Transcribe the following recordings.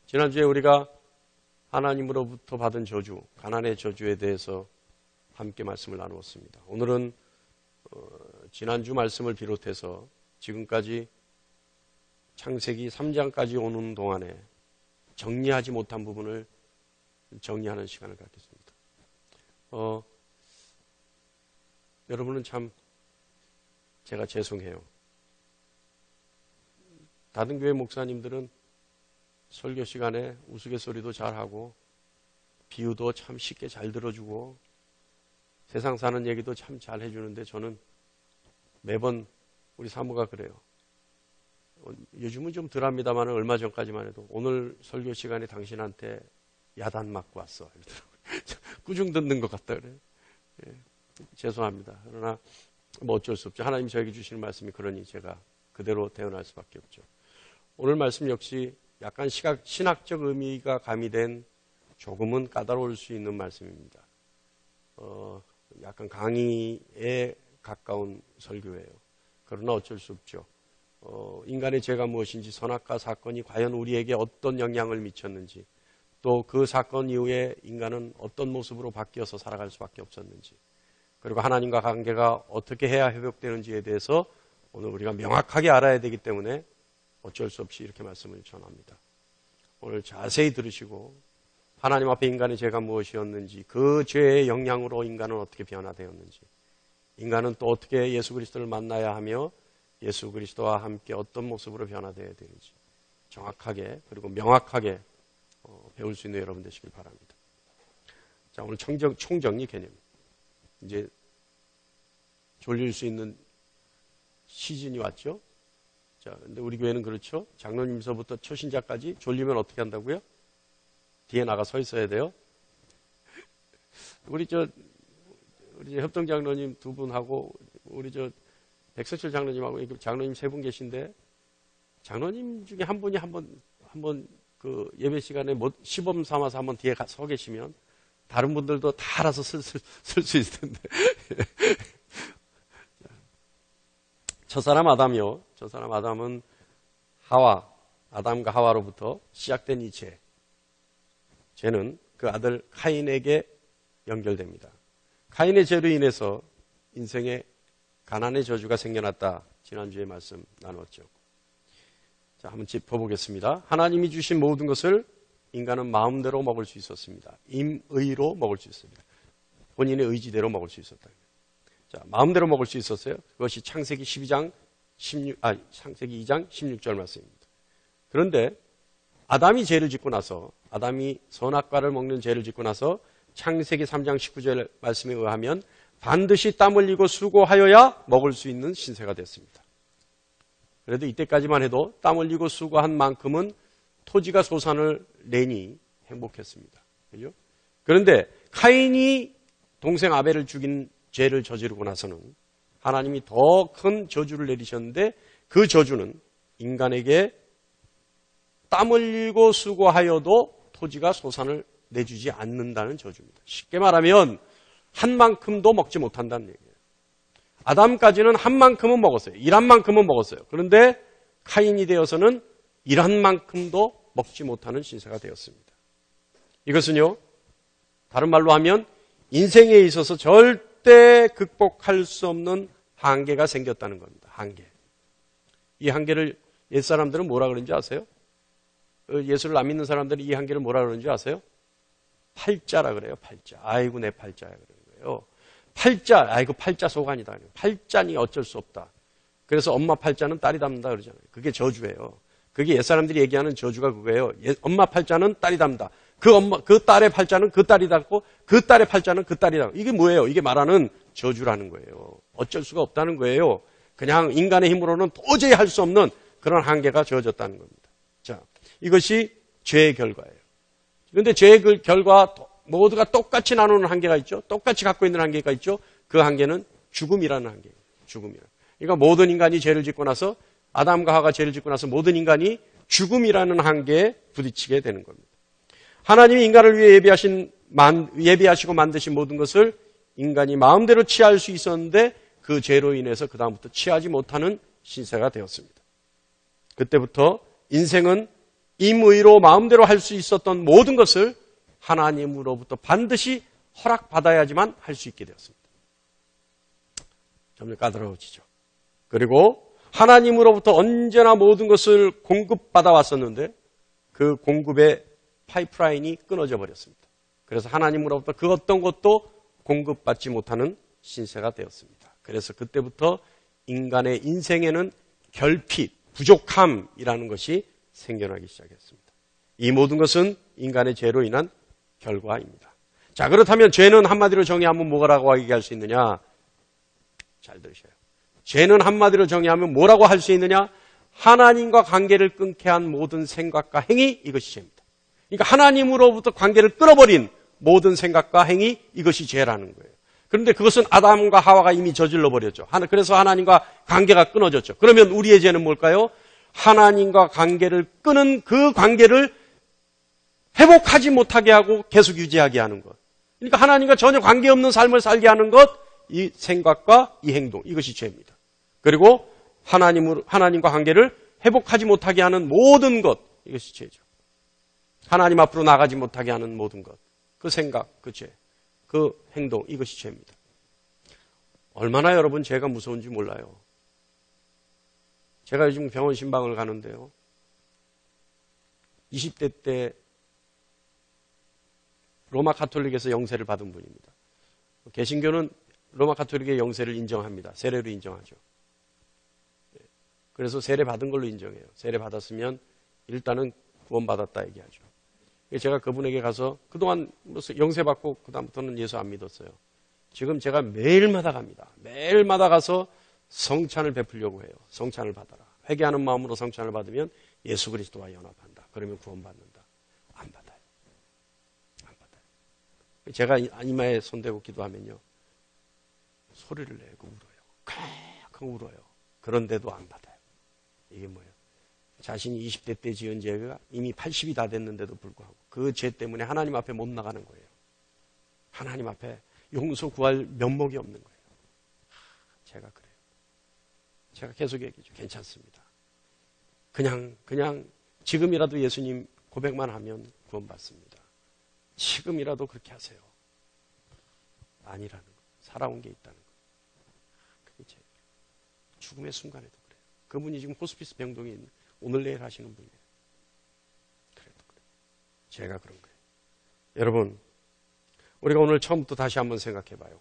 지난주에 우리가 하나님으로부터 받은 저주, 가난의 저주에 대해서 함께 말씀을 나누었습니다. 오늘은 지난주 말씀을 비롯해서 지금까지 창세기 3장까지 오는 동안에 정리하지 못한 부분을 정리하는 시간을 갖겠습니다. 여러분은 참 제가 죄송해요. 다른 교회 목사님들은 설교 시간에 우스갯소리도 잘하고 비유도 참 쉽게 잘 들어주고 세상 사는 얘기도 참 잘 해주는데 저는 매번 우리 사모가 그래요. 요즘은 좀 덜합니다만 얼마 전까지만 해도 오늘 설교 시간에 당신한테 야단 맞고 왔어. 꾸중 듣는 것 같다 그래요. 죄송합니다. 그러나 뭐 어쩔 수 없죠. 하나님 저에게 주시는 말씀이 그러니 제가 그대로 대응할 수밖에 없죠. 오늘 말씀 역시 약간 신학적 의미가 가미된 조금은 까다로울 수 있는 말씀입니다. 약간 강의에 가까운 설교예요. 그러나 어쩔 수 없죠. 인간의 죄가 무엇인지, 선악과 사건이 과연 우리에게 어떤 영향을 미쳤는지, 또 그 사건 이후에 인간은 어떤 모습으로 바뀌어서 살아갈 수밖에 없었는지, 그리고 하나님과 관계가 어떻게 해야 회복되는지에 대해서 오늘 우리가 명확하게 알아야 되기 때문에 어쩔 수 없이 이렇게 말씀을 전합니다. 오늘 자세히 들으시고 하나님 앞에 인간의 죄가 무엇이었는지, 그 죄의 영향으로 인간은 어떻게 변화되었는지, 인간은 또 어떻게 예수 그리스도를 만나야 하며 예수 그리스도와 함께 어떤 모습으로 변화되어야 되는지 정확하게 그리고 명확하게 배울 수 있는 여러분 되시길 바랍니다. 자, 오늘 총정리 개념. 이제 졸릴 수 있는 시즌이 왔죠. 자, 근데 우리 교회는 그렇죠. 장로님서부터 초신자까지 졸리면 어떻게 한다고요? 뒤에 나가 서 있어야 돼요. 우리 협동장로님 두 분하고 우리 백석철 장로님하고 장로님 세 분 계신데 장로님 중에 한 분이 한번 그 예배 시간에 시범 삼아서 한번 뒤에 서 계시면 다른 분들도 다 알아서 쓸 수 있을 텐데. 첫사람 아담이요. 첫사람 아담은 아담과 하와로부터 시작된 이 죄는 그 아들 카인에게 연결됩니다. 카인의 죄로 인해서 인생에 가난의 저주가 생겨났다. 지난주에 말씀 나눴죠. 자, 한번 짚어보겠습니다. 하나님이 주신 모든 것을 인간은 마음대로 먹을 수 있었습니다. 임의로 먹을 수 있습니다. 본인의 의지대로 먹을 수 있었다. 자, 마음대로 먹을 수 있었어요. 그것이 창세기 2장 16절 말씀입니다. 그런데 아담이 죄를 짓고 나서, 아담이 선악과를 먹는 죄를 짓고 나서 창세기 3장 19절 말씀에 의하면 반드시 땀 흘리고 수고하여야 먹을 수 있는 신세가 됐습니다. 그래도 이때까지만 해도 땀 흘리고 수고한 만큼은 토지가 소산을 내니 행복했습니다. 그죠? 그런데 카인이 동생 아벨을 죽인 죄를 저지르고 나서는 하나님이 더 큰 저주를 내리셨는데 그 저주는 인간에게 땀 흘리고 수고하여도 토지가 소산을 내주지 않는다는 저주입니다. 쉽게 말하면 한 만큼도 먹지 못한다는 얘기예요. 아담까지는 한 만큼은 먹었어요. 일한 만큼은 먹었어요. 그런데 카인이 되어서는 일한 만큼도 먹지 못하는 신세가 되었습니다. 이것은요, 다른 말로 하면 인생에 있어서 절대 극복할 수 없는 한계가 생겼다는 겁니다. 한계. 이 한계를 옛사람들은 뭐라 그러는지 아세요? 예수를 안 믿는 사람들이 이 한계를 뭐라 그러는지 아세요? 팔자라 그래요. 팔자. 아이고 내 팔자야 그러는 거예요. 팔자. 아이고 팔자 소관이다. 팔자니 어쩔 수 없다. 그래서 엄마 팔자는 딸이 닮는다 그러잖아요. 그게 저주예요. 그게 옛사람들이 얘기하는 저주가 그거예요. 엄마 팔자는 딸이 닮다. 그 딸의 팔자는 그 딸이 닮고 그 딸의 팔자는 그 딸이 닮고. 이게 뭐예요? 이게 말하는 저주라는 거예요. 어쩔 수가 없다는 거예요. 그냥 인간의 힘으로는 도저히 할 수 없는 그런 한계가 주어졌다는 겁니다. 자, 이것이 죄의 결과예요. 그런데 죄의 결과 모두가 똑같이 나누는 한계가 있죠. 똑같이 갖고 있는 한계가 있죠. 그 한계는 죽음이라는 한계예요. 죽음이라는. 그러니까 모든 인간이 죄를 짓고 나서 아담과 하와가 죄를 짓고 나서 모든 인간이 죽음이라는 한계에 부딪히게 되는 겁니다. 하나님이 인간을 위해 예비하시고 만드신 모든 것을 인간이 마음대로 취할 수 있었는데 그 죄로 인해서 그 다음부터 취하지 못하는 신세가 되었습니다. 그때부터 인생은 임의로 마음대로 할 수 있었던 모든 것을 하나님으로부터 반드시 허락받아야지만 할 수 있게 되었습니다. 점점 까다로워지죠. 그리고 하나님으로부터 언제나 모든 것을 공급받아 왔었는데 그 공급의 파이프라인이 끊어져 버렸습니다. 그래서 하나님으로부터 그 어떤 것도 공급받지 못하는 신세가 되었습니다. 그래서 그때부터 인간의 인생에는 결핍, 부족함이라는 것이 생겨나기 시작했습니다. 이 모든 것은 인간의 죄로 인한 결과입니다. 자, 그렇다면 죄는 한마디로 정의하면 뭐라고 얘기할 수 있느냐? 잘 들으셔요. 죄는 한마디로 정의하면 뭐라고 할 수 있느냐? 하나님과 관계를 끊게 한 모든 생각과 행위, 이것이 죄입니다. 그러니까 하나님으로부터 관계를 끊어버린 모든 생각과 행위, 이것이 죄라는 거예요. 그런데 그것은 아담과 하와가 이미 저질러 버렸죠. 그래서 하나님과 관계가 끊어졌죠. 그러면 우리의 죄는 뭘까요? 하나님과 관계를 끊은 그 관계를 회복하지 못하게 하고 계속 유지하게 하는 것. 그러니까 하나님과 전혀 관계없는 삶을 살게 하는 것, 이 생각과 이 행동, 이것이 죄입니다. 그리고 하나님과 관계를 회복하지 못하게 하는 모든 것, 이것이 죄죠. 하나님 앞으로 나가지 못하게 하는 모든 것, 그 생각, 그 죄, 그 행동, 이것이 죄입니다. 얼마나 여러분 죄가 무서운지 몰라요. 제가 요즘 병원 신방을 가는데요. 20대 때 로마 가톨릭에서 영세를 받은 분입니다. 개신교는 로마 가톨릭의 영세를 인정합니다. 세례로 인정하죠. 그래서 세례 받은 걸로 인정해요. 세례 받았으면 일단은 구원받았다 얘기하죠. 제가 그분에게 가서 그동안 영세 받고 그다음부터는 예수 안 믿었어요. 지금 제가 매일마다 갑니다. 매일마다 가서 성찬을 베풀려고 해요. 성찬을 받아라. 회개하는 마음으로 성찬을 받으면 예수 그리스도와 연합한다. 그러면 구원받는다. 안 받아요. 안 받아요. 제가 이마에 손대고 기도하면요. 소리를 내고 울어요. 콱 울어요. 그런데도 안 받아요. 이게 뭐예요? 자신이 20대 때 지은 죄가 이미 80이 다 됐는데도 불구하고 그 죄 때문에 하나님 앞에 못 나가는 거예요. 하나님 앞에 용서 구할 면목이 없는 거예요. 제가 그래요. 제가 계속 얘기하죠. 괜찮습니다. 그냥 지금이라도 예수님 고백만 하면 구원받습니다. 지금이라도 그렇게 하세요. 아니라는 거. 살아온 게 있다는 거. 그게 죄예요. 죽음의 순간에도 그래요. 그분이 지금 호스피스 병동에 있는 오늘 내일 하시는 분이에요. 그래도 그래요. 제가 그런 거예요. 여러분, 우리가 오늘 처음부터 다시 한번 생각해 봐요.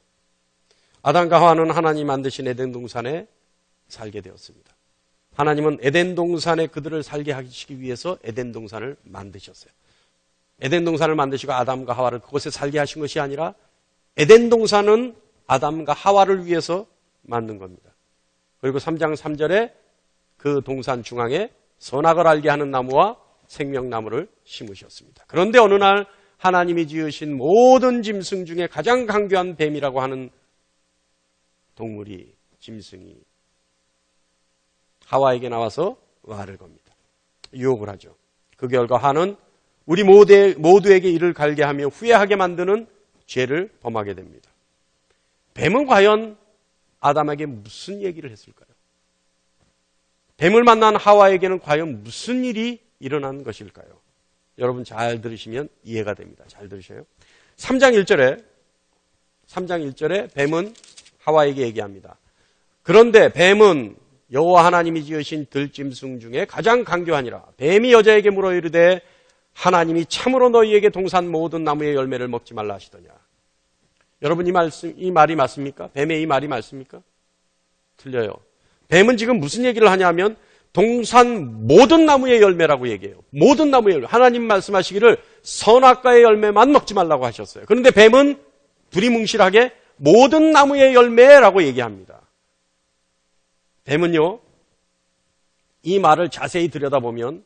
아담과 하와는 하나님 만드신 에덴 동산에 살게 되었습니다. 하나님은 에덴 동산에 그들을 살게 하시기 위해서 에덴 동산을 만드셨어요. 에덴 동산을 만드시고 아담과 하와를 그곳에 살게 하신 것이 아니라 에덴 동산은 아담과 하와를 위해서 만든 겁니다. 그리고 3장 3절에 그 동산 중앙에 선악을 알게 하는 나무와 생명나무를 심으셨습니다. 그런데 어느 날 하나님이 지으신 모든 짐승 중에 가장 강교한 뱀이라고 하는 동물이, 짐승이 하와에게 나와서 말을 겁니다. 유혹을 하죠. 그 결과 하는 우리 모두에게 이를 갈게 하며 후회하게 만드는 죄를 범하게 됩니다. 뱀은 과연 아담에게 무슨 얘기를 했을까요? 뱀을 만난 하와에게는 과연 무슨 일이 일어난 것일까요? 여러분 잘 들으시면 이해가 됩니다. 잘 들으셔요. 3장 1절에 뱀은 하와에게 얘기합니다. 그런데 뱀은 여호와 하나님이 지으신 들짐승 중에 가장 강교하니라. 뱀이 여자에게 물어 이르되 하나님이 참으로 너희에게 동산 모든 나무의 열매를 먹지 말라 하시더냐. 여러분 이 말이 맞습니까? 뱀의 이 말이 맞습니까? 틀려요. 뱀은 지금 무슨 얘기를 하냐면 동산 모든 나무의 열매라고 얘기해요. 모든 나무의 열매. 하나님 말씀하시기를 선악과의 열매만 먹지 말라고 하셨어요. 그런데 뱀은 두리뭉실하게 모든 나무의 열매라고 얘기합니다. 뱀은요, 이 말을 자세히 들여다보면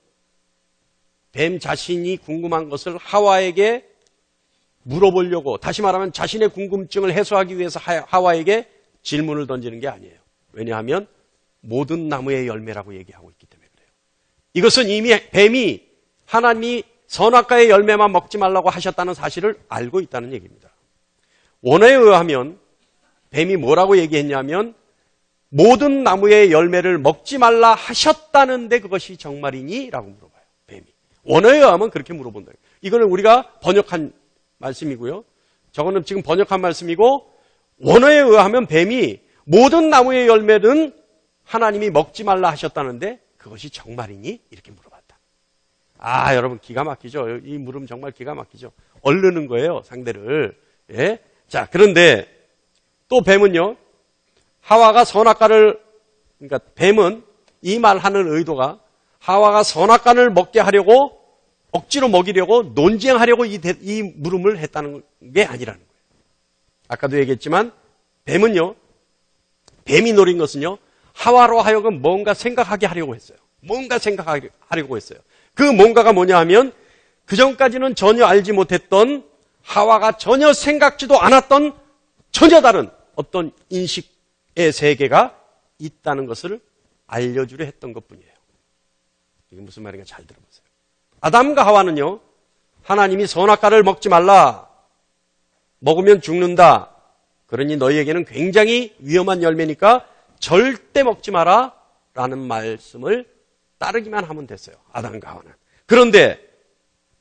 뱀 자신이 궁금한 것을 하와에게 물어보려고, 다시 말하면 자신의 궁금증을 해소하기 위해서 하와에게 질문을 던지는 게 아니에요. 왜냐하면 모든 나무의 열매라고 얘기하고 있기 때문에 그래요. 이것은 이미 뱀이 하나님이 선악과의 열매만 먹지 말라고 하셨다는 사실을 알고 있다는 얘기입니다. 원어에 의하면 뱀이 뭐라고 얘기했냐면 모든 나무의 열매를 먹지 말라 하셨다는데 그것이 정말이니? 라고 물어봐요. 뱀이. 원어에 의하면 그렇게 물어본다. 이거는 우리가 번역한 말씀이고요. 저거는 지금 번역한 말씀이고, 원어에 의하면 뱀이 모든 나무의 열매는 하나님이 먹지 말라 하셨다는데 그것이 정말이니? 이렇게 물어봤다. 아, 여러분 기가 막히죠. 이 물음 정말 기가 막히죠. 얼르는 거예요, 상대를. 예? 자, 그런데 또 뱀은요, 하와가 선악과를, 그러니까 뱀은 이 말하는 의도가 하와가 선악과를 먹게 하려고, 억지로 먹이려고 논쟁하려고 이 물음을 했다는 게 아니라는 거예요. 아까도 얘기했지만 뱀은요, 뱀이 노린 것은요, 하와로 하여금 뭔가 생각하게 하려고 했어요. 뭔가 생각하려고 했어요. 그 뭔가가 뭐냐 하면 그전까지는 전혀 알지 못했던, 하와가 전혀 생각지도 않았던 전혀 다른 어떤 인식의 세계가 있다는 것을 알려주려 했던 것뿐이에요. 이게 무슨 말인가 잘 들어보세요. 아담과 하와는요, 하나님이 선악과를 먹지 말라, 먹으면 죽는다, 그러니 너희에게는 굉장히 위험한 열매니까 절대 먹지 마라 라는 말씀을 따르기만 하면 됐어요, 아담과 하와는. 그런데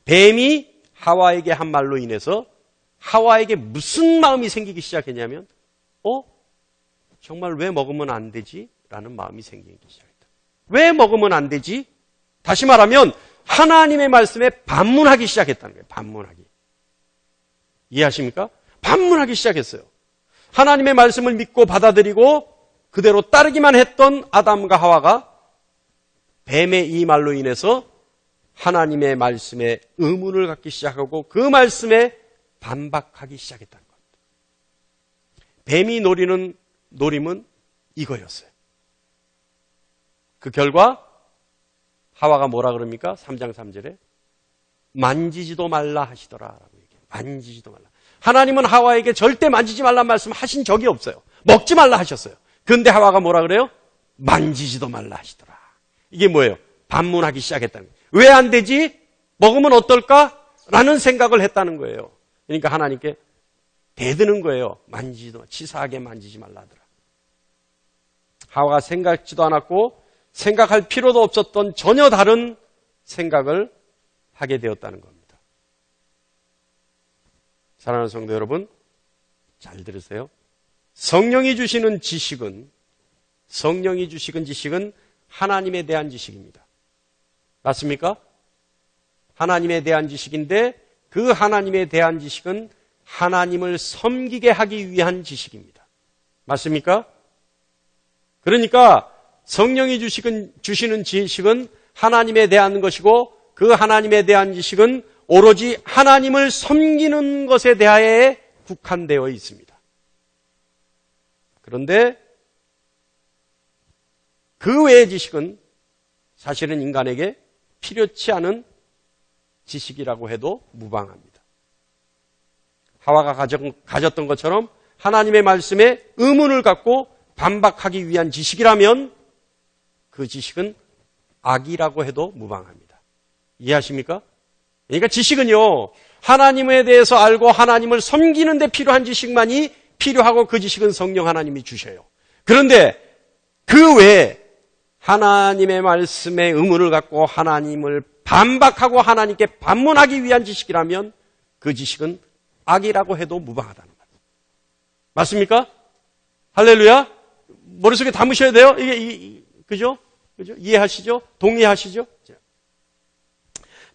뱀이 하와에게 한 말로 인해서 하와에게 무슨 마음이 생기기 시작했냐면, 정말 왜 먹으면 안 되지? 라는 마음이 생기기 시작했다. 왜 먹으면 안 되지? 다시 말하면 하나님의 말씀에 반문하기 시작했다는 거예요. 반문하기. 이해하십니까? 반문하기 시작했어요. 하나님의 말씀을 믿고 받아들이고 그대로 따르기만 했던 아담과 하와가 뱀의 이 말로 인해서 하나님의 말씀에 의문을 갖기 시작하고 그 말씀에 반박하기 시작했다는 겁니다. 뱀이 노리는 노림은 이거였어요. 그 결과 하와가 뭐라 그럽니까? 3장 3절에 만지지도 말라 하시더라라고 얘기해요. 만지지도 말라. 하나님은 하와에게 절대 만지지 말라는 말씀 하신 적이 없어요. 먹지 말라 하셨어요. 그런데 하와가 뭐라 그래요? 만지지도 말라 하시더라. 이게 뭐예요? 반문하기 시작했다는 거예요. 왜 안 되지? 먹으면 어떨까? 라는 생각을 했다는 거예요. 그러니까 하나님께 대드는 거예요. 만지지도, 치사하게 만지지 말라 하더라. 하와가 생각지도 않았고 생각할 필요도 없었던 전혀 다른 생각을 하게 되었다는 겁니다. 사랑하는 성도 여러분, 잘 들으세요. 성령이 주시는 지식은 하나님에 대한 지식입니다. 맞습니까? 하나님에 대한 지식인데 그 하나님에 대한 지식은 하나님을 섬기게 하기 위한 지식입니다. 맞습니까? 그러니까 성령이 주시는 지식은 하나님에 대한 것이고 그 하나님에 대한 지식은 오로지 하나님을 섬기는 것에 대하여 국한되어 있습니다. 그런데 그 외의 지식은 사실은 인간에게 필요치 않은 지식이라고 해도 무방합니다. 하와가 가졌던 것처럼 하나님의 말씀에 의문을 갖고 반박하기 위한 지식이라면 그 지식은 악이라고 해도 무방합니다. 이해하십니까? 그러니까 지식은요, 하나님에 대해서 알고 하나님을 섬기는 데 필요한 지식만이 필요하고 그 지식은 성령 하나님이 주셔요. 그런데 그 외에 하나님의 말씀에 의문을 갖고 하나님을 반박하고 하나님께 반문하기 위한 지식이라면 그 지식은 악이라고 해도 무방하다는 거예요. 맞습니까? 할렐루야? 머릿속에 담으셔야 돼요. 이게 그죠? 이해하시죠? 동의하시죠?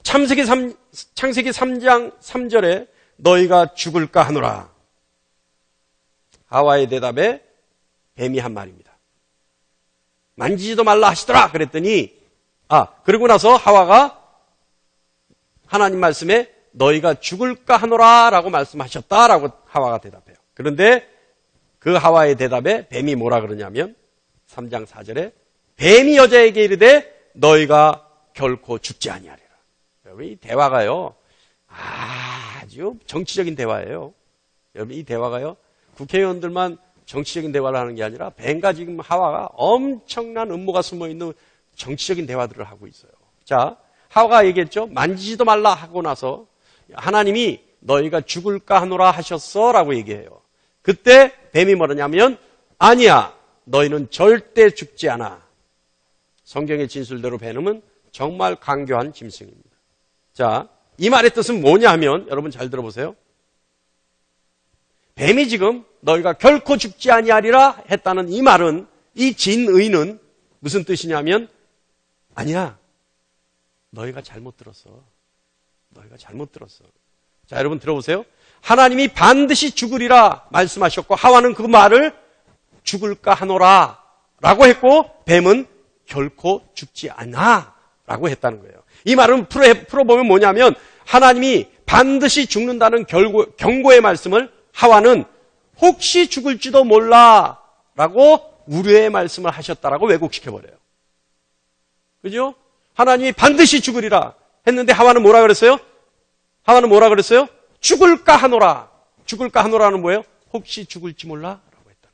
창세기 3장 3절에 너희가 죽을까 하노라. 하와의 대답에 뱀이 한 말입니다. 만지지도 말라 하시더라. 그랬더니 그러고 나서 하와가 하나님 말씀에 너희가 죽을까 하노라 라고 말씀하셨다라고 하와가 대답해요. 그런데 그 하와의 대답에 뱀이 뭐라 그러냐면 3장 4절에 뱀이 여자에게 이르되 너희가 결코 죽지 아니하리라. 여러분 이 대화가요 아주 정치적인 대화예요. 여러분 이 대화가요 국회의원들만 정치적인 대화를 하는 게 아니라 뱀과 지금 하와가 엄청난 음모가 숨어있는 정치적인 대화들을 하고 있어요. 자, 하와가 얘기했죠. 만지지도 말라 하고 나서 하나님이 너희가 죽을까 하노라 하셨어 라고 얘기해요. 그때 뱀이 뭐라냐면 아니야, 너희는 절대 죽지 않아. 성경의 진술대로 뱀은 정말 강교한 짐승입니다. 자, 이 말의 뜻은 뭐냐 하면 여러분 잘 들어보세요. 뱀이 지금 너희가 결코 죽지 아니하리라 했다는 이 말은, 이 진의는 무슨 뜻이냐면, 아니야, 너희가 잘못 들었어. 너희가 잘못 들었어. 자, 여러분 들어보세요. 하나님이 반드시 죽으리라 말씀하셨고, 하와는 그 말을 죽을까 하노라 라고 했고, 뱀은 결코 죽지 않아 라고 했다는 거예요. 이 말은 풀어보면 뭐냐면, 하나님이 반드시 죽는다는 경고의 말씀을 하와는 혹시 죽을지도 몰라 라고 우려의 말씀을 하셨다라고 왜곡시켜버려요. 그죠? 하나님이 반드시 죽으리라 했는데 하와는 뭐라 그랬어요? 하와는 뭐라 그랬어요? 죽을까 하노라. 죽을까 하노라는 뭐예요? 혹시 죽을지 몰라 라고 했다.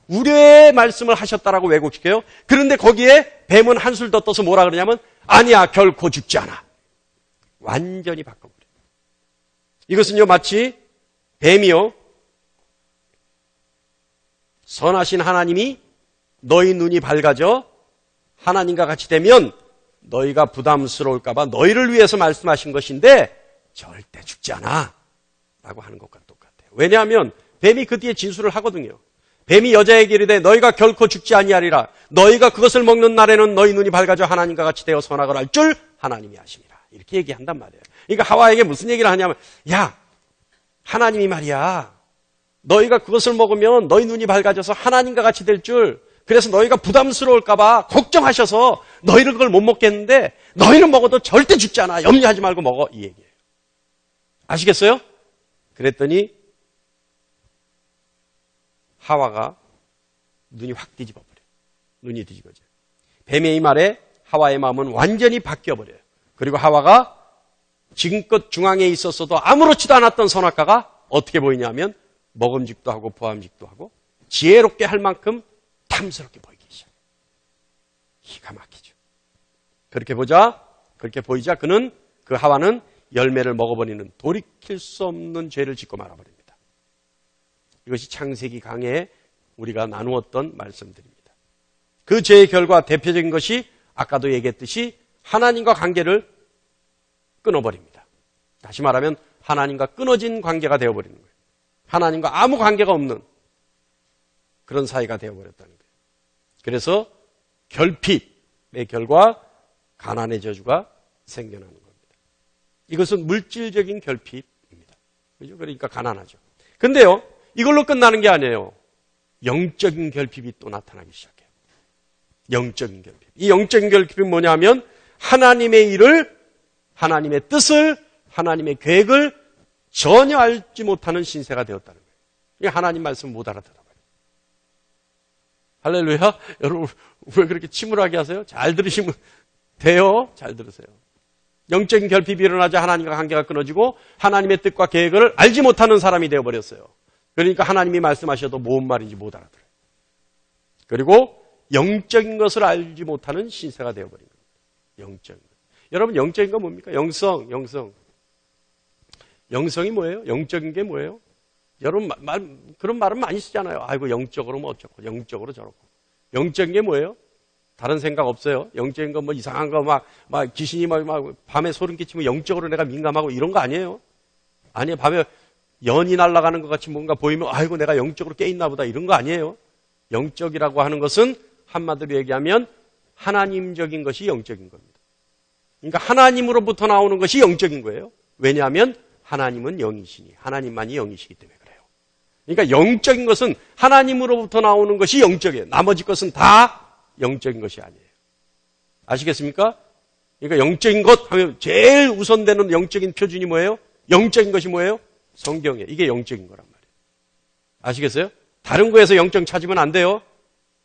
우려의 말씀을 하셨다라고 왜곡시켜요. 그런데 거기에 뱀은 한술 더 떠서 뭐라 그러냐면, 아니야, 결코 죽지 않아. 완전히 바꿔버려요. 이것은요, 마치 뱀이요, 선하신 하나님이 너희 눈이 밝아져 하나님과 같이 되면 너희가 부담스러울까봐 너희를 위해서 말씀하신 것인데 절대 죽지 않아 라고 하는 것과 똑같아요. 왜냐하면 뱀이 그 뒤에 진술을 하거든요. 뱀이 여자에게 이르되 너희가 결코 죽지 아니하리라. 너희가 그것을 먹는 날에는 너희 눈이 밝아져 하나님과 같이 되어 선악을 알 줄 하나님이 아심이라. 이렇게 얘기한단 말이에요. 그러니까 하와에게 무슨 얘기를 하냐면, 야, 하나님이 말이야, 너희가 그것을 먹으면 너희 눈이 밝아져서 하나님과 같이 될 줄, 그래서 너희가 부담스러울까 봐 걱정하셔서 너희를 그걸 못 먹겠는데 너희는 먹어도 절대 죽지 않아. 염려하지 말고 먹어. 이 얘기예요. 아시겠어요? 그랬더니 하와가 눈이 확 뒤집어버려요. 눈이 뒤집어져요. 뱀의 이 말에 하와의 마음은 완전히 바뀌어버려요. 그리고 하와가 지금껏 중앙에 있었어도 아무렇지도 않았던 선악과가 어떻게 보이냐면 먹음직도 하고 보암직도 하고 지혜롭게 할 만큼 탐스럽게 보이기 시작해요. 기가 막히죠. 그렇게 보이자 그 하와는 열매를 먹어버리는 돌이킬 수 없는 죄를 짓고 말아버립니다. 이것이 창세기 강해에 우리가 나누었던 말씀들입니다. 그 죄의 결과 대표적인 것이 아까도 얘기했듯이 하나님과 관계를 끊어버립니다. 다시 말하면 하나님과 끊어진 관계가 되어버리는 거예요. 하나님과 아무 관계가 없는 그런 사이가 되어버렸다는 거예요. 그래서 결핍의 결과 가난의 저주가 생겨나는 겁니다. 이것은 물질적인 결핍입니다. 그죠? 그러니까 가난하죠. 근데요, 이걸로 끝나는 게 아니에요. 영적인 결핍이 또 나타나기 시작해요. 영적인 결핍. 이 영적인 결핍이 뭐냐면 하나님의 일을, 하나님의 뜻을, 하나님의 계획을 전혀 알지 못하는 신세가 되었다는 거예요. 이게 하나님 말씀 못 알아들어요. 할렐루야. 여러분 왜 그렇게 침울하게 하세요? 잘 들으시면 돼요. 잘 들으세요. 영적인 결핍이 일어나자 하나님과 관계가 끊어지고 하나님의 뜻과 계획을 알지 못하는 사람이 되어버렸어요. 그러니까 하나님이 말씀하셔도 뭔 말인지 못 알아들어요. 그리고 영적인 것을 알지 못하는 신세가 되어버린 겁니다. 영적인 것. 여러분 영적인 건 뭡니까? 영성. 영성이 뭐예요? 영적인 게 뭐예요? 여러분 그런 말은 많이 쓰잖아요. 아이고 영적으로 뭐 어쩌고 영적으로 저렇고. 영적인 게 뭐예요? 다른 생각 없어요? 영적인 건 뭐 이상한 거 막 귀신이 막 밤에 소름 끼치면 영적으로 내가 민감하고 이런 거 아니에요? 아니에요. 밤에 연이 날아가는 것 같이 뭔가 보이면 아이고 내가 영적으로 깨있나 보다 이런 거 아니에요. 영적이라고 하는 것은 한마디로 얘기하면 하나님적인 것이 영적인 겁니다. 그러니까 하나님으로부터 나오는 것이 영적인 거예요. 왜냐하면 하나님은 영이시니 하나님만이 영이시기 때문에 그래요. 그러니까 영적인 것은 하나님으로부터 나오는 것이 영적이에요. 나머지 것은 다 영적인 것이 아니에요. 아시겠습니까? 그러니까 영적인 것 하면 제일 우선되는 영적인 표준이 뭐예요? 영적인 것이 뭐예요? 성경이에요. 이게 영적인 거란 말이에요. 아시겠어요? 다른 거에서 영적 찾으면 안 돼요.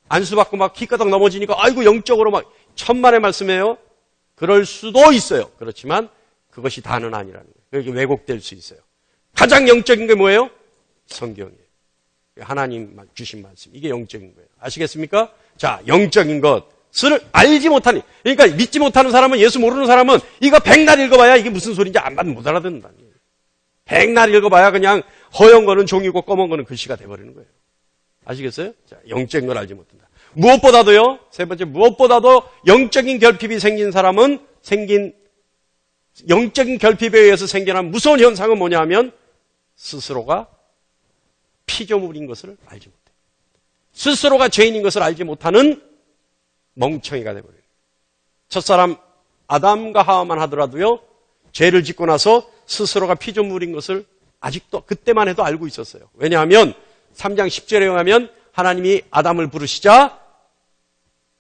안수 받고 막 키까닥 넘어지니까 아이고 영적으로 막 천만의 말씀이에요. 그럴 수도 있어요. 그렇지만 그것이 다는 아니라는 거예요. 그게 왜곡될 수 있어요. 가장 영적인 게 뭐예요? 성경이에요. 하나님 주신 말씀. 이게 영적인 거예요. 아시겠습니까? 자, 영적인 것을 알지 못하니. 그러니까 믿지 못하는 사람은, 예수 모르는 사람은 이거 백날 읽어봐야 이게 무슨 소리인지 못 알아듣는다는 거예요. 백날 읽어봐야 그냥 허연 거는 종이고 검은 거는 글씨가 돼버리는 거예요. 아시겠어요? 자, 영적인 걸 알지 못한다. 무엇보다도요, 세 번째, 무엇보다도 영적인 결핍이 생긴 영적인 결핍에 의해서 생겨난 무서운 현상은 뭐냐 하면 스스로가 피조물인 것을 알지 못해. 스스로가 죄인인 것을 알지 못하는 멍청이가 되어버려요. 첫사람 아담과 하와만 하더라도요, 죄를 짓고 나서 스스로가 피조물인 것을 아직도 그때만 해도 알고 있었어요. 왜냐하면 3장 10절에 의하면 하나님이 아담을 부르시자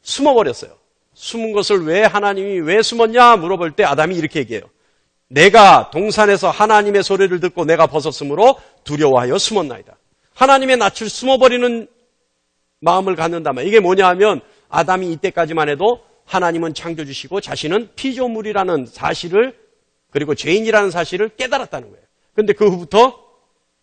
숨어버렸어요. 숨은 것을 왜 하나님이 왜 숨었냐 물어볼 때 아담이 이렇게 얘기해요. 내가 동산에서 하나님의 소리를 듣고 내가 벗었으므로 두려워하여 숨었나이다. 하나님의 낯을 숨어버리는 마음을 갖는다면 이게 뭐냐 하면 아담이 이때까지만 해도 하나님은 창조주시고 자신은 피조물이라는 사실을 그리고 죄인이라는 사실을 깨달았다는 거예요. 그런데 그 후부터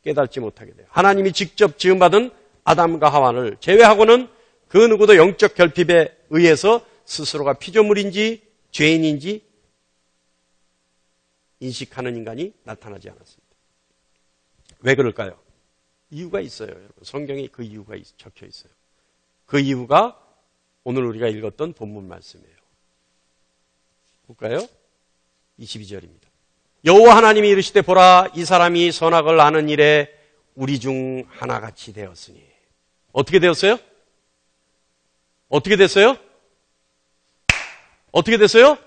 깨닫지 못하게 돼요. 하나님이 직접 지음받은 아담과 하와를 제외하고는 그 누구도 영적 결핍에 의해서 스스로가 피조물인지 죄인인지 인식하는 인간이 나타나지 않았습니다. 왜 그럴까요? 이유가 있어요. 여러분. 성경에 그 이유가 적혀 있어요. 그 이유가 오늘 우리가 읽었던 본문 말씀이에요. 볼까요? 22절입니다. 여호와 하나님이 이르시되 보라 이 사람이 선악을 아는 일에 우리 중 하나같이 되었으니. 어떻게 되었어요? 어떻게 됐어요? 어떻게 됐어요?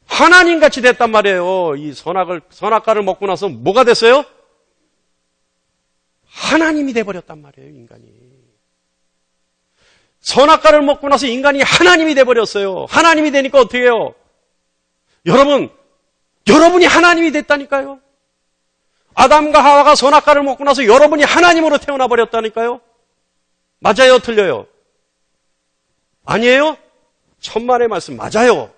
하나님같이 됐단 말이에요. 이 선악과를 먹고 나서 뭐가 됐어요? 하나님이 돼버렸단 말이에요, 인간이. 선악과를 먹고 나서 인간이 하나님이 돼버렸어요. 하나님이 되니까 어떻게 해요? 여러분이 하나님이 됐다니까요. 아담과 하와가 선악과를 먹고 나서 여러분이 하나님으로 태어나 버렸다니까요. 맞아요, 틀려요? 아니에요? 천만의 말씀 맞아요.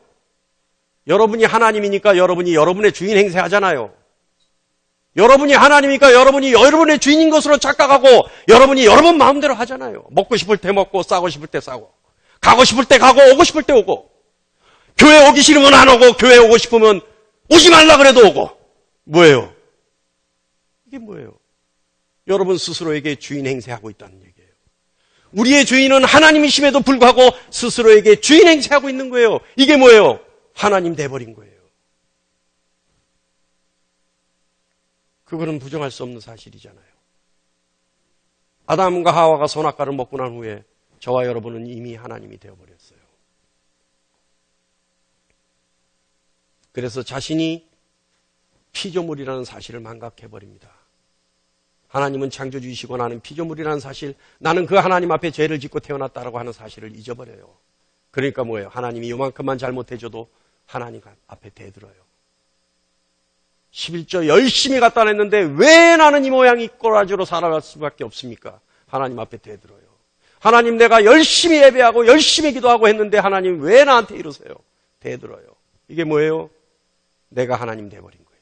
여러분이 하나님이니까 여러분이 여러분의 주인 행세하잖아요. 여러분이 하나님이니까 여러분이 여러분의 주인인 것으로 착각하고 여러분이 여러분 마음대로 하잖아요. 먹고 싶을 때 먹고 싸고 싶을 때 싸고 가고 싶을 때 가고 오고 싶을 때 오고 교회 오기 싫으면 안 오고 교회 오고 싶으면 오지 말라 그래도 오고. 뭐예요? 이게 뭐예요? 여러분 스스로에게 주인 행세하고 있다는 얘기예요. 우리의 주인은 하나님이심에도 불구하고 스스로에게 주인 행세하고 있는 거예요. 이게 뭐예요? 하나님 돼버린 거예요. 그거는 부정할 수 없는 사실이잖아요. 아담과 하와가 선악과를 먹고 난 후에 저와 여러분은 이미 하나님이 되어버렸어요. 그래서 자신이 피조물이라는 사실을 망각해버립니다. 하나님은 창조주이시고 나는 피조물이라는 사실, 나는 그 하나님 앞에 죄를 짓고 태어났다라고 하는 사실을 잊어버려요. 그러니까 뭐예요? 하나님이 요만큼만 잘못해줘도 하나님 앞에 대들어요. 11조 열심히 갖다 냈는데 왜 나는 이 모양이 꼬라지로 살아갈 수밖에 없습니까? 하나님 앞에 대들어요. 하나님 내가 열심히 예배하고 열심히 기도하고 했는데 하나님 왜 나한테 이러세요? 대들어요. 이게 뭐예요? 내가 하나님 돼버린 거예요.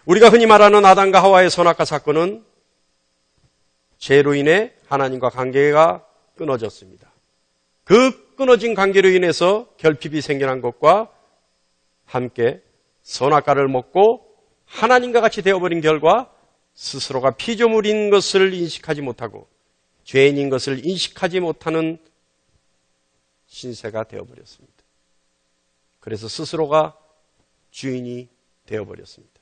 우리가 흔히 말하는 아담과 하와의 선악과 사건은 죄로 인해 하나님과 관계가 끊어졌습니다. 그 끊어진 관계로 인해서 결핍이 생겨난 것과 함께 선악과를 먹고 하나님과 같이 되어버린 결과 스스로가 피조물인 것을 인식하지 못하고 죄인인 것을 인식하지 못하는 신세가 되어버렸습니다. 그래서 스스로가 주인이 되어버렸습니다.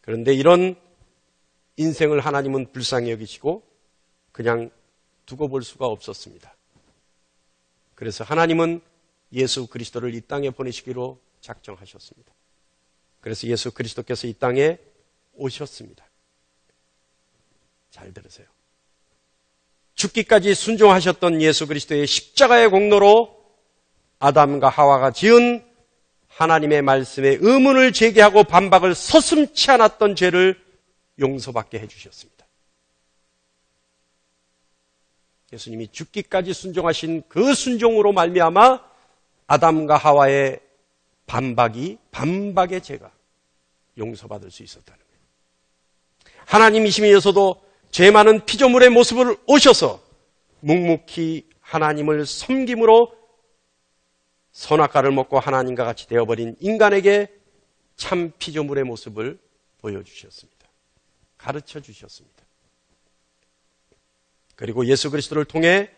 그런데 이런 인생을 하나님은 불쌍히 여기시고 그냥 두고 볼 수가 없었습니다. 그래서 하나님은 예수 그리스도를 이 땅에 보내시기로 작정하셨습니다. 그래서 예수 그리스도께서 이 땅에 오셨습니다. 잘 들으세요. 죽기까지 순종하셨던 예수 그리스도의 십자가의 공로로 아담과 하와가 지은 하나님의 말씀에 의문을 제기하고 반박을 서슴지 않았던 죄를 용서받게 해주셨습니다. 예수님이 죽기까지 순종하신 그 순종으로 말미암아 아담과 하와의 반박의 죄가 용서받을 수 있었다는 거예요. 하나님이시면서도 죄 많은 피조물의 모습을 오셔서 묵묵히 하나님을 섬김으로 선악과를 먹고 하나님과 같이 되어버린 인간에게 참 피조물의 모습을 보여주셨습니다. 가르쳐 주셨습니다. 그리고 예수 그리스도를 통해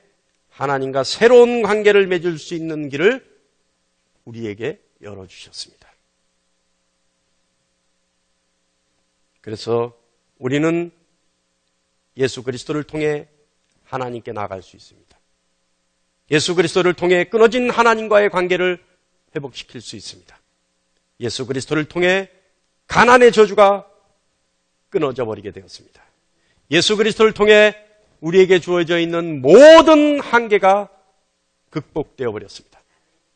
하나님과 새로운 관계를 맺을 수 있는 길을 우리에게 열어주셨습니다. 그래서 우리는 예수 그리스도를 통해 하나님께 나아갈 수 있습니다. 예수 그리스도를 통해 끊어진 하나님과의 관계를 회복시킬 수 있습니다. 예수 그리스도를 통해 가난의 저주가 끊어져 버리게 되었습니다. 예수 그리스도를 통해 우리에게 주어져 있는 모든 한계가 극복되어 버렸습니다.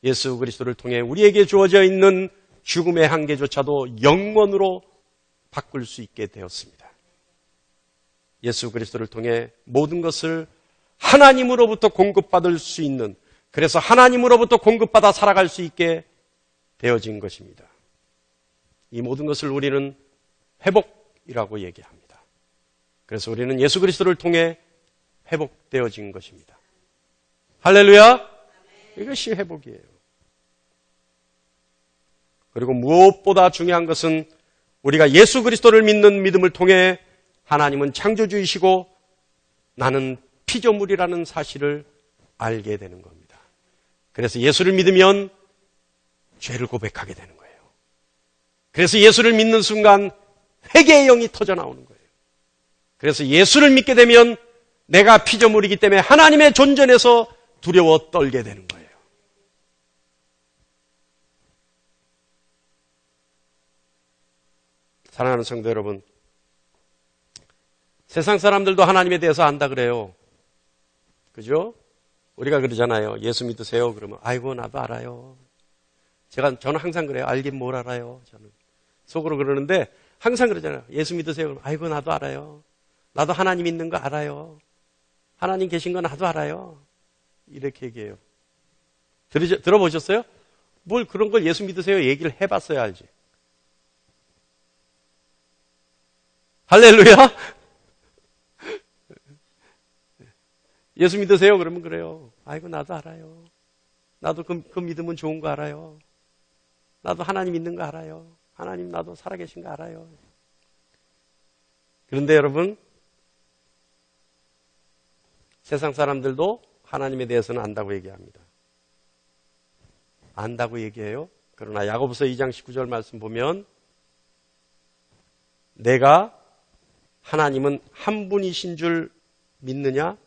예수 그리스도를 통해 우리에게 주어져 있는 죽음의 한계조차도 영원으로 바꿀 수 있게 되었습니다. 예수 그리스도를 통해 모든 것을 하나님으로부터 공급받을 수 있는, 그래서 하나님으로부터 공급받아 살아갈 수 있게 되어진 것입니다. 이 모든 것을 우리는 회복이라고 얘기합니다. 그래서 우리는 예수 그리스도를 통해 회복되어진 것입니다. 할렐루야! 이것이 회복이에요. 그리고 무엇보다 중요한 것은 우리가 예수 그리스도를 믿는 믿음을 통해 하나님은 창조주이시고 나는 피조물이라는 사실을 알게 되는 겁니다. 그래서 예수를 믿으면 죄를 고백하게 되는 거예요. 그래서 예수를 믿는 순간 회개의 영이 터져 나오는 거예요. 그래서 예수를 믿게 되면 내가 피조물이기 때문에 하나님의 존전에서 두려워 떨게 되는 거예요. 사랑하는 성도 여러분, 세상 사람들도 하나님에 대해서 안다 그래요. 그죠? 우리가 그러잖아요. 예수 믿으세요. 그러면 아이고 나도 알아요. 저는 항상 그래요. 알긴 뭘 알아요. 저는 속으로 그러는데 항상 그러잖아요. 예수 믿으세요. 그러면 아이고 나도 알아요. 나도 하나님 있는 거 알아요. 하나님 계신 거 나도 알아요. 이렇게 얘기해요. 들어보셨어요? 뭘 그런 걸 예수 믿으세요 얘기를 해봤어야 알지. 할렐루야. 예수 믿으세요? 그러면 그래요. 아이고 나도 알아요. 나도 그 믿음은 좋은 거 알아요. 나도 하나님 있는 거 알아요. 하나님 나도 살아계신 거 알아요. 그런데 여러분, 세상 사람들도 하나님에 대해서는 안다고 얘기합니다. 안다고 얘기해요. 그러나 야고보서 2장 19절 말씀 보면 내가 하나님은 한 분이신 줄 믿느냐?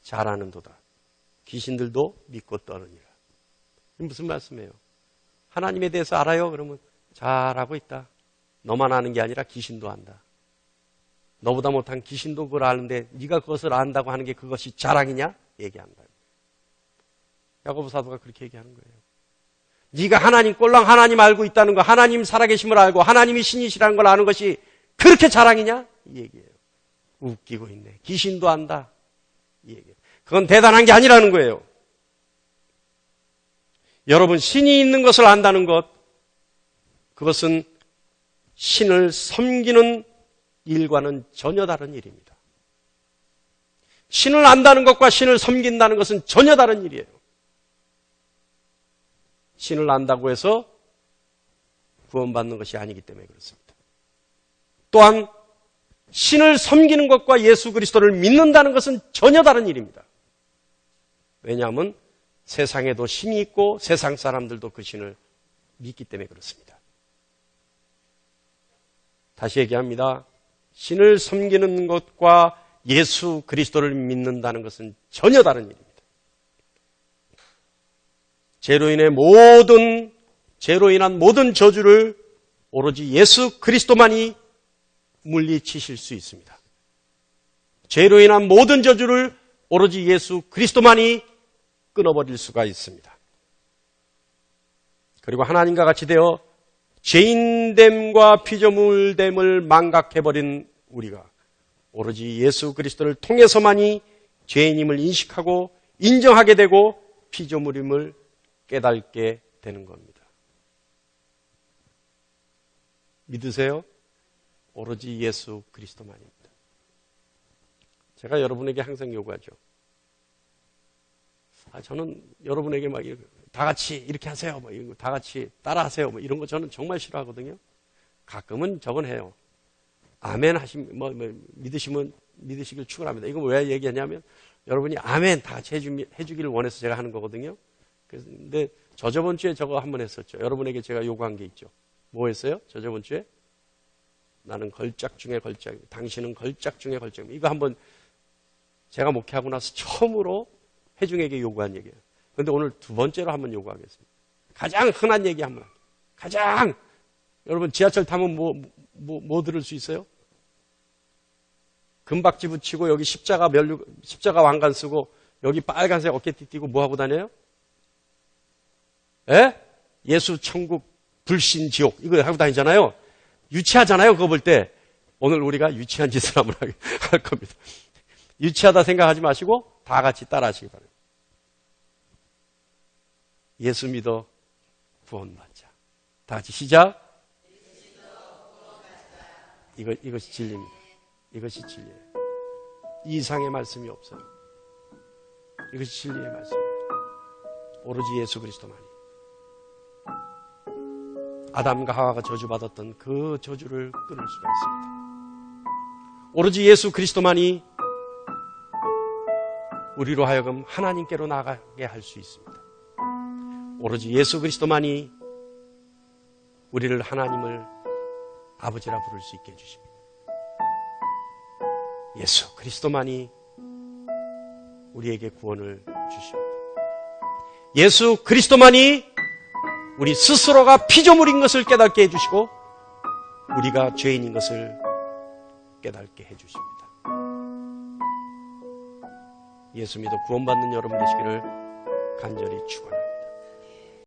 잘 아는도다. 귀신들도 믿고 떠느니라. 이게 무슨 말씀이에요? 하나님에 대해서 알아요? 그러면 잘 알고 있다. 너만 아는 게 아니라 귀신도 안다. 너보다 못한 귀신도 그걸 아는데 네가 그것을 안다고 하는 게 그것이 자랑이냐? 얘기한다. 야고보 사도가 그렇게 얘기하는 거예요. 네가 하나님 꼴랑 하나님 알고 있다는 거, 하나님 살아계심을 알고 하나님이 신이시라는 걸 아는 것이 그렇게 자랑이냐? 이 얘기예요. 웃기고 있네. 귀신도 안다. 이 얘기예요. 그건 대단한 게 아니라는 거예요. 여러분, 신이 있는 것을 안다는 것, 그것은 신을 섬기는 일과는 전혀 다른 일입니다. 신을 안다는 것과 신을 섬긴다는 것은 전혀 다른 일이에요. 신을 안다고 해서 구원받는 것이 아니기 때문에 그렇습니다. 또한 신을 섬기는 것과 예수 그리스도를 믿는다는 것은 전혀 다른 일입니다. 왜냐하면 세상에도 신이 있고 세상 사람들도 그 신을 믿기 때문에 그렇습니다. 다시 얘기합니다. 신을 섬기는 것과 예수 그리스도를 믿는다는 것은 전혀 다른 일입니다. 죄로 인한 모든 저주를 오로지 예수 그리스도만이 물리치실 수 있습니다. 죄로 인한 모든 저주를 오로지 예수 그리스도만이 끊어버릴 수가 있습니다. 그리고 하나님과 같이 되어 죄인됨과 피조물됨을 망각해버린 우리가 오로지 예수 그리스도를 통해서만이 죄인임을 인식하고 인정하게 되고 피조물임을 깨닫게 되는 겁니다. 믿으세요? 오로지 예수 그리스도만입니다. 제가 여러분에게 항상 요구하죠. 저는 여러분에게 막 다 같이 이렇게 하세요. 뭐 이런 거 다 같이 따라하세요. 뭐 이런 거 저는 정말 싫어하거든요. 가끔은 저건 해요. 아멘 하시면 믿으시면 믿으시길 축원합니다. 이거 왜 얘기하냐면 여러분이 아멘 다 같이 해주기를 원해서 제가 하는 거거든요. 근데 저번 주에 저거 한번 했었죠. 여러분에게 제가 요구한 게 있죠. 뭐 했어요? 저번 주에? 나는 걸작 중에 걸작, 당신은 걸작 중에 걸작. 이거 한번 제가 목회하고 나서 처음으로 회중에게 요구한 얘기예요. 그런데 오늘 두 번째로 한번 요구하겠습니다. 가장 흔한 얘기 한번. 가장 여러분 지하철 타면 뭐 들을 수 있어요? 금박지 붙이고 여기 십자가 왕관 쓰고 여기 빨간색 어깨띠 띠고 뭐 하고 다녀요? 예? 예수 천국 불신 지옥 이거 하고 다니잖아요. 유치하잖아요. 그거 볼 때 오늘 우리가 유치한 짓을 한번 할 겁니다. 유치하다 생각하지 마시고 다 같이 따라 하시기 바랍니다. 예수 믿어 구원받자. 다 같이 시작. 이것이 진리입니다. 이것이 진리예요. 이 이상의 말씀이 없어요. 이것이 진리의 말씀입니다. 오로지 예수 그리스도만이. 아담과 하와가 저주받았던 그 저주를 끊을 수가 있습니다. 오로지 예수 그리스도만이 우리로 하여금 하나님께로 나가게 할 수 있습니다. 오로지 예수 그리스도만이 우리를 하나님을 아버지라 부를 수 있게 해주십니다. 예수 그리스도만이 우리에게 구원을 주십니다. 예수 그리스도만이 우리 스스로가 피조물인 것을 깨닫게 해주시고 우리가 죄인인 것을 깨닫게 해주십니다. 예수 믿어 구원받는 여러분 되시기를 간절히 축원합니다.